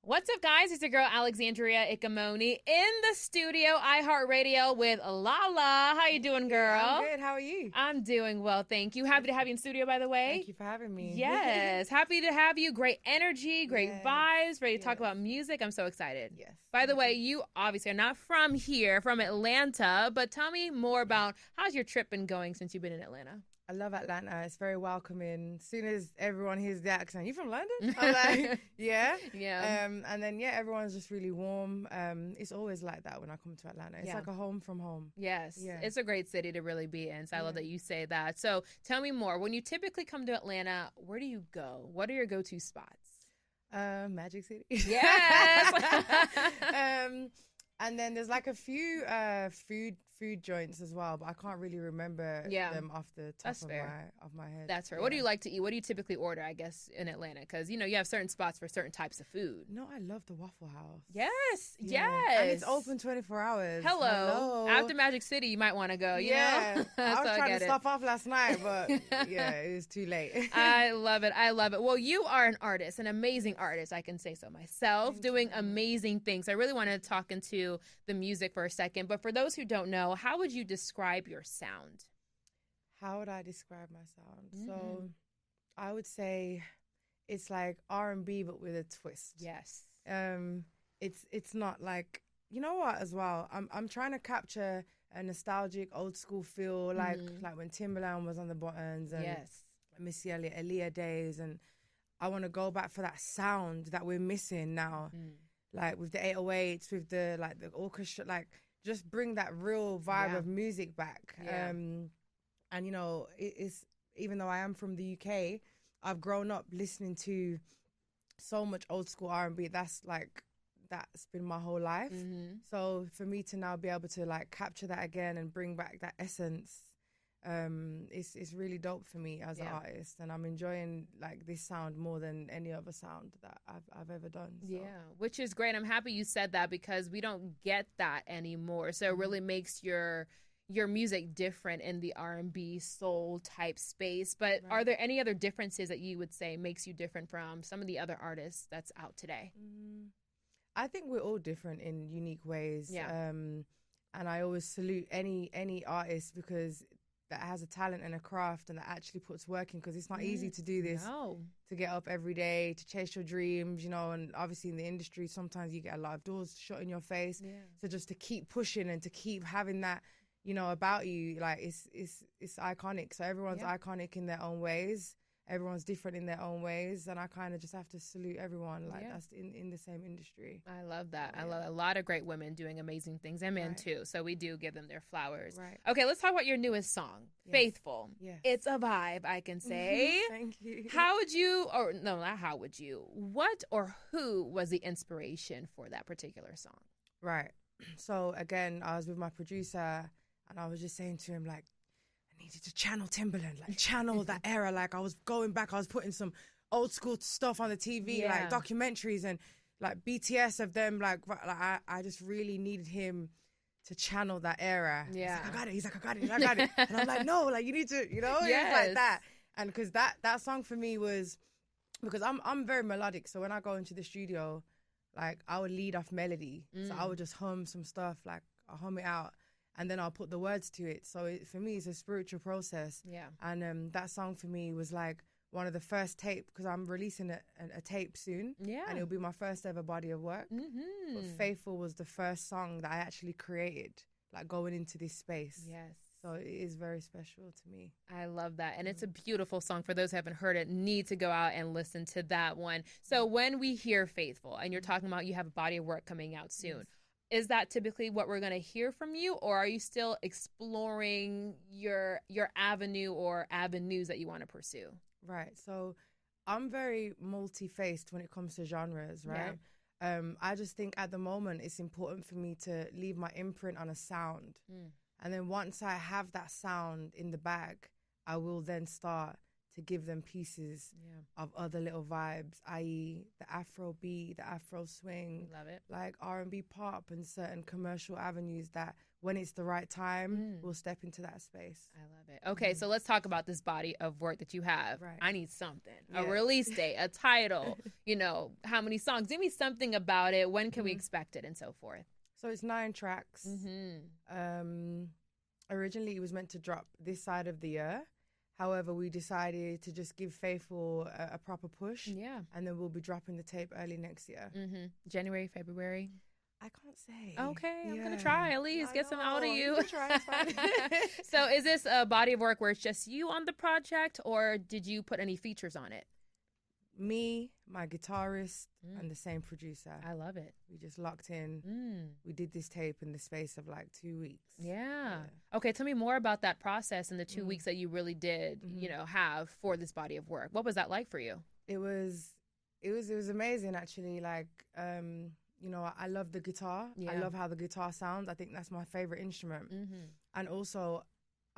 What's up, guys? It's your girl Alexandria Ikamoni in the studio, iHeartRadio with Lala. How you doing, girl? I'm good. How are you? I'm doing well, thank you. Happy to have you in studio, by the way. Thank you for having me. Yes, happy to have you. Great energy, great vibes, ready to talk about music. I'm so excited. Yes. By the way, you obviously are not from here, from Atlanta, but tell me more about how's your trip been going since you've been in Atlanta? I love Atlanta. It's very welcoming. As soon as everyone hears the accent, you from London? I'm like, yeah. Yeah. And then, everyone's just really warm. It's always like that when I come to Atlanta. It's like a home from home. Yes. Yeah. It's a great city to really be in. So I love that you say that. So tell me more. When you typically come to Atlanta, where do you go? What are your go-to spots? Magic City. Yes. And then there's like a few food joints as well, but I can't really remember them off the top of my head. That's fair. Yeah. What do you like to eat? What do you typically order, I guess, in Atlanta? Because, you have certain spots for certain types of food. No, I love the Waffle House. Yes. And it's open 24 hours. Hello. After Magic City, you might want to go, you know? I was trying to stop off last night, but it was too late. I love it. Well, you are an artist, an amazing artist, I can say so myself, doing amazing things. I really wanted to talk into the music for a second, but for those who don't know, how would you describe your sound? How would I describe my sound? So I would say it's like R&B but with a twist. Yes. It's not like, you know what, as well, I'm trying to capture a nostalgic old school feel, like when Timberland was on the buttons and Missy Elliott, Aaliyah days, and I want to go back for that sound that we're missing now. Like with the 808s, with the orchestra, like just bring that real vibe of music back. And it's, even though I am from the UK, I've grown up listening to so much old school R&B. That's been my whole life. So for me to now be able to like capture that again and bring back that essence, it's really dope for me as an artist, and I'm enjoying like this sound more than any other sound that I've ever done. So. Yeah, which is great. I'm happy you said that because we don't get that anymore. So it really makes your music different in the R&B soul type space. But are there any other differences that you would say makes you different from some of the other artists that's out today? I think we're all different in unique ways. Yeah. And I always salute any artist because that has a talent and a craft and that actually puts work in, because it's not easy to do this, to get up every day, to chase your dreams, and obviously in the industry, sometimes you get a lot of doors shut in your face. So just to keep pushing and to keep having that, about you, like it's iconic. So everyone's iconic in their own ways. Everyone's different in their own ways, and I kind of just have to salute everyone that's in the same industry. I love that. I love a lot of great women doing amazing things, and men too, so we do give them their flowers. Okay, let's talk about your newest song, Faithful. It's a vibe, I can say. Thank you. How would you, or no, not how would you, what or who was the inspiration for that particular song? Right. So again, I was with my producer and I was just saying to him, like, needed to channel Timberland, like channel that era. Like I was going back, I was putting some old school stuff on the TV, like documentaries and like BTS of them. Like I just really needed him to channel that era. Yeah. He's like, I got it. He's like, I got it. I got it. And I'm like, no, like you need to, It was like that. And because that song for me was, because I'm very melodic. So when I go into the studio, like I would lead off melody. So I would just hum some stuff, like I'll hum it out. And then I'll put the words to it. So for me, it's a spiritual process. Yeah. And that song for me was like one of the first tape, because I'm releasing a tape soon. Yeah. And it'll be my first ever body of work. But Faithful was the first song that I actually created, like going into this space. Yes. So it is very special to me. I love that. And it's a beautiful song. For those who haven't heard it, need to go out and listen to that one. So when we hear Faithful, and you're talking about you have a body of work coming out soon, is that typically what we're going to hear from you, or are you still exploring your avenue or avenues that you want to pursue? Right. So I'm very multi-faced when it comes to genres, right? I just think at the moment it's important for me to leave my imprint on a sound. And then once I have that sound in the bag, I will then start to give them pieces of other little vibes, i.e. the Afro beat, the Afro swing, love it, like R&B pop and certain commercial avenues that when it's the right time, we'll step into that space. I love it. Okay, so let's talk about this body of work that you have. Right. I need something, a release date, a title, how many songs. Give me something about it. When can we expect it and so forth? So it's 9 tracks. Originally, it was meant to drop this side of the year. However, we decided to just give Faithful a proper push. Yeah. And then we'll be dropping the tape early next year. January, February? I can't say. Okay, I'm going to try at least. Get some out of you. You try, it's fine. So is this a body of work where it's just you on the project, or did you put any features on it? Me, my guitarist, and the same producer. I love it. We just locked in. We did this tape in the space of like 2 weeks. Yeah. Okay, tell me more about that process and the 2 weeks that you really did, have for this body of work. What was that like for you? It was amazing, actually. Like, I love the guitar. Yeah. I love how the guitar sounds. I think that's my favorite instrument. And also,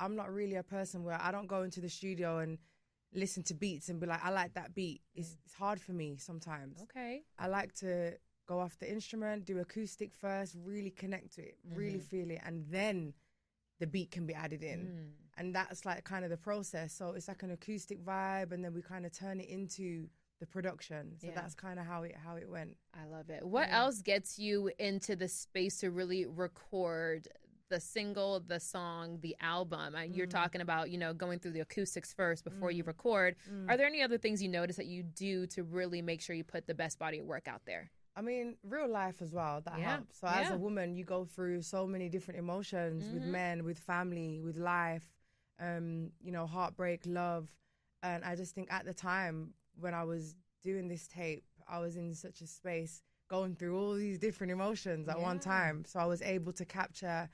I'm not really a person where I don't go into the studio and listen to beats and be like, I like that beat. It's hard for me sometimes. Okay. I like to go off the instrument, do acoustic first, really connect to it, really feel it, and then the beat can be added in. And that's like kind of the process. So it's like an acoustic vibe, and then we kind of turn it into the production. So that's kind of how it went. I love it. What else gets you into the space to really record the single, the song, the album? You're talking about, going through the acoustics first before you record. Are there any other things you notice that you do to really make sure you put the best body of work out there? I mean, real life as well, that helps. So as a woman, you go through so many different emotions with men, with family, with life, heartbreak, love. And I just think at the time when I was doing this tape, I was in such a space going through all these different emotions at one time. So I was able to capture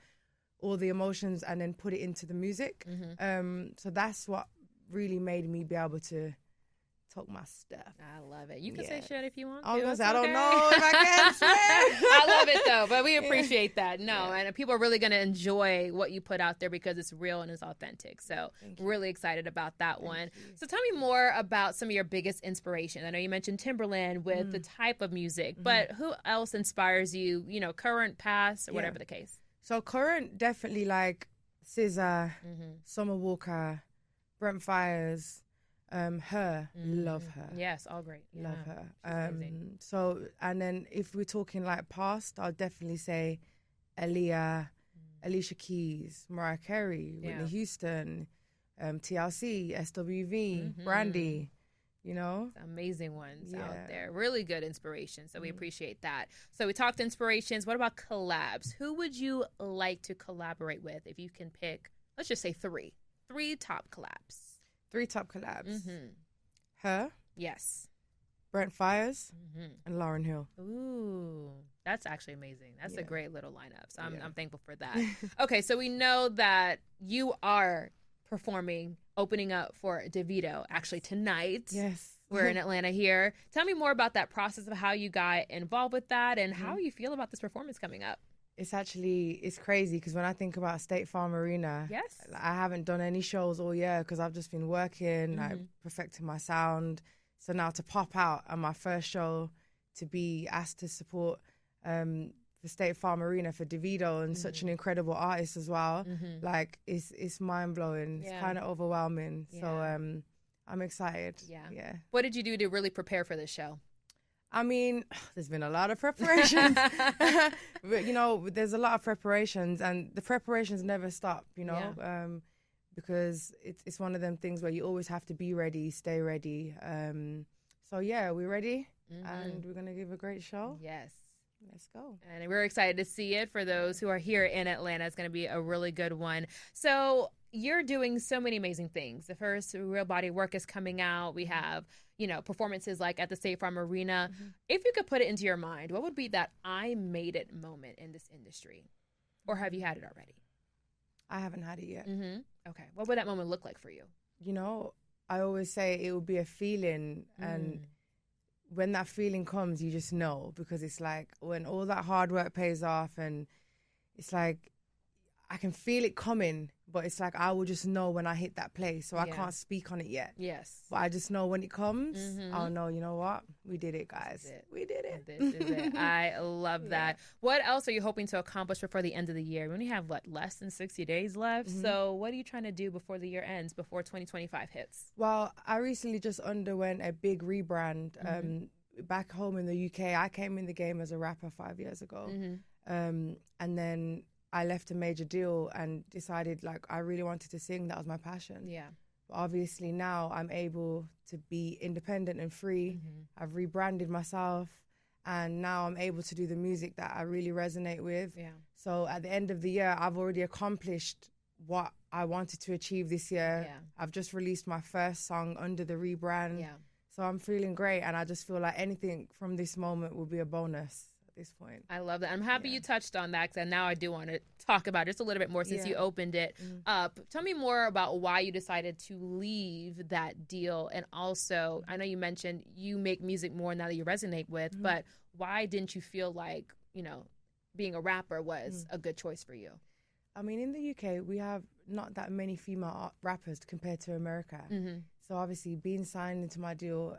all the emotions and then put it into the music. So that's what really made me be able to talk my stuff. I love it. You can say shit if you want to. I don't know if I can swear. I love it though, but we appreciate that. And people are really going to enjoy what you put out there because it's real and it's authentic. So really excited about that one. So tell me more about some of your biggest inspiration. I know you mentioned Timberland with the type of music, but who else inspires you, current, past, or whatever the case? So current, definitely like SZA, Summer Walker, Brent Fires, her, love her. Yes, all great. Love her. So, and then if we're talking like past, I'll definitely say Aaliyah, Alicia Keys, Mariah Carey, Whitney Houston, TLC, SWV, Brandy. Amazing ones out there. Really good inspiration. So we appreciate that. So we talked inspirations. What about collabs? Who would you like to collaborate with if you can pick, let's just say 3 top collabs? 3 top collabs. Her. Yes. Brent Fires and Lauryn Hill. Ooh, that's actually amazing. That's a great little lineup. So I'm thankful for that. Okay, so we know that you are performing, opening up for DeVito actually tonight. Yes. We're in Atlanta here. Tell me more about that process of how you got involved with that and how you feel about this performance coming up. It's crazy because when I think about State Farm Arena, I haven't done any shows all year because I've just been working, like perfecting my sound. So now to pop out on my first show, to be asked to support the State Farm Arena for DeVito and such an incredible artist as well, like it's mind blowing. It's kind of overwhelming. So I'm excited. Yeah. What did you do to really prepare for this show? I mean, there's been a lot of preparations. But, there's a lot of preparations, and the preparations never stop, because it's one of them things where you always have to be ready, stay ready. So, we're ready, and we're going to give a great show. Yes. Let's go. And we're excited to see it. For those who are here in Atlanta, it's going to be a really good one. So you're doing so many amazing things. The first Real Body Work is coming out. We have, performances like at the State Farm Arena. If you could put it into your mind, what would be that I made it moment in this industry? Or have you had it already? I haven't had it yet. Okay. What would that moment look like for you? I always say it will be a feeling, and when that feeling comes, you just know, because it's like when all that hard work pays off, and it's like I can feel it coming, but it's like I will just know when I hit that place, so I can't speak on it yet. Yes. But I just know when it comes, I'll know, you know what? We did it, guys. We did it. This is it. I love that. What else are you hoping to accomplish before the end of the year? We only have, less than 60 days left. So what are you trying to do before the year ends, before 2025 hits? Well, I recently just underwent a big rebrand. Back home in the UK, I came in the game as a rapper 5 years ago. And then I left a major deal and decided I really wanted to sing. That was my passion. Yeah. But obviously now I'm able to be independent and free. I've rebranded myself and now I'm able to do the music that I really resonate with. Yeah. So at the end of the year, I've already accomplished what I wanted to achieve this year. Yeah. I've just released my first song under the rebrand. Yeah. So I'm feeling great and I just feel like anything from this moment will be a bonus. This point. I love that. I'm happy you touched on that because now I do want to talk about it just a little bit more since you opened it up. Tell me more about why you decided to leave that deal. And also, I know you mentioned you make music more now that you resonate with, but why didn't you feel like, being a rapper was a good choice for you? I mean, in the UK, we have not that many female rappers compared to America. So obviously being signed into my deal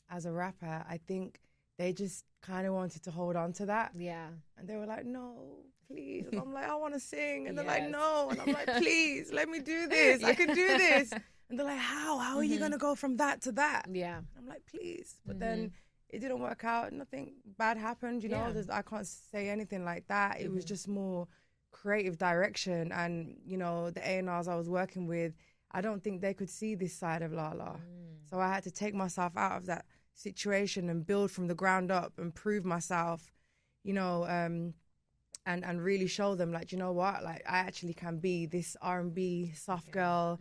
as a rapper, I think they just kind of wanted to hold on to that. Yeah. And they were like, no, please. And I'm like, I want to sing. And they're like, no. And I'm like, please, let me do this. I can do this. And they're like, how? How are you going to go from that to that? Yeah. And I'm like, please. But then it didn't work out. Nothing bad happened, I can't say anything like that. It was just more creative direction. And, the A&Rs I was working with, I don't think they could see this side of Lala. So I had to take myself out of that situation and build from the ground up and prove myself, and really show them you know what, I actually can be this R&B soft girl,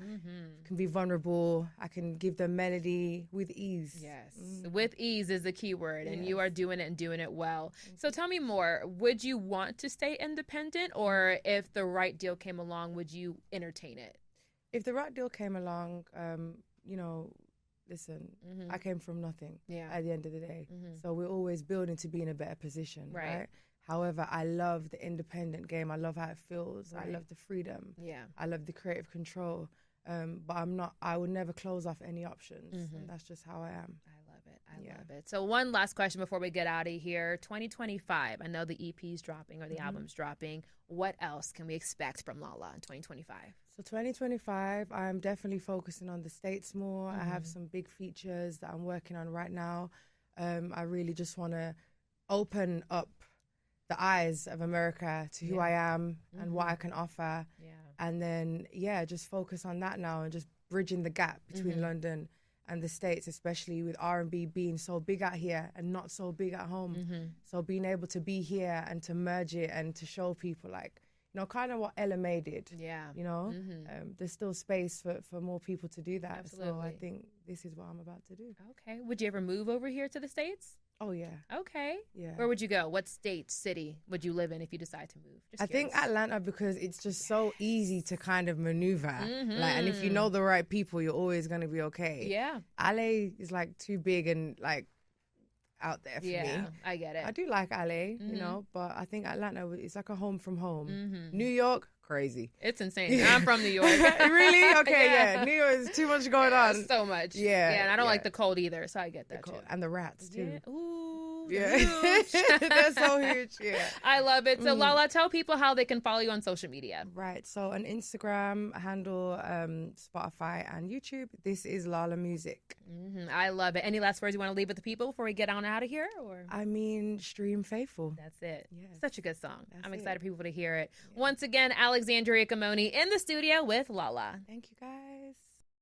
can be vulnerable. I can give them melody with ease. Yes. With ease is the key word, and you are doing it and doing it well. So tell me more. Would you want to stay independent, or if the right deal came along, would you entertain it? If the right deal came along, listen, I came from nothing at the end of the day. So we're always building to be in a better position, right? However, I love the independent game. I love how it feels. I love the freedom. Yeah. I love the creative control. But I would never close off any options. And that's just how I am. I love it. I love it. So one last question before we get out of here. 2025, I know the EP's dropping or the album's dropping. What else can we expect from Lala in 2025? So 2025, I'm definitely focusing on the States more. I have some big features that I'm working on right now. I really just want to open up the eyes of America to who I am and what I can offer. Yeah. And then, just focus on that now and just bridging the gap between London and the States, especially with R&B being so big out here and not so big at home. So being able to be here and to merge it and to show people kind of what Ella May did. Yeah. There's still space for more people to do that. Absolutely. So I think this is what I'm about to do. Okay. Would you ever move over here to the States? Oh, yeah. Okay. Yeah. Where would you go? What state, city would you live in if you decide to move? I think Atlanta, because it's just so easy to kind of maneuver. And if you know the right people, you're always going to be okay. Yeah. LA is too big and out there for me. Yeah, I get it. I do like LA, but I think Atlanta is like a home from home. New York, crazy. It's insane. I'm from New York. Really? Okay, yeah. New York is too much going on. So much. Yeah. Yeah, and I don't like the cold either, so I get that too. And the rats too. Yeah. Ooh. Yeah. They're so huge. Yeah. I love it. So Lala, tell people how they can follow you on social media. Right. So on Instagram handle, Spotify and YouTube, this is Lala Music. I love it. Any last words you want to leave with the people before we get on out of here? Or I mean, stream Faithful. That's it. Yes. Such a good song. I'm excited for people to hear it. Yeah. Once again, Alexandria Camoni in the studio with Lala. Thank you, guys.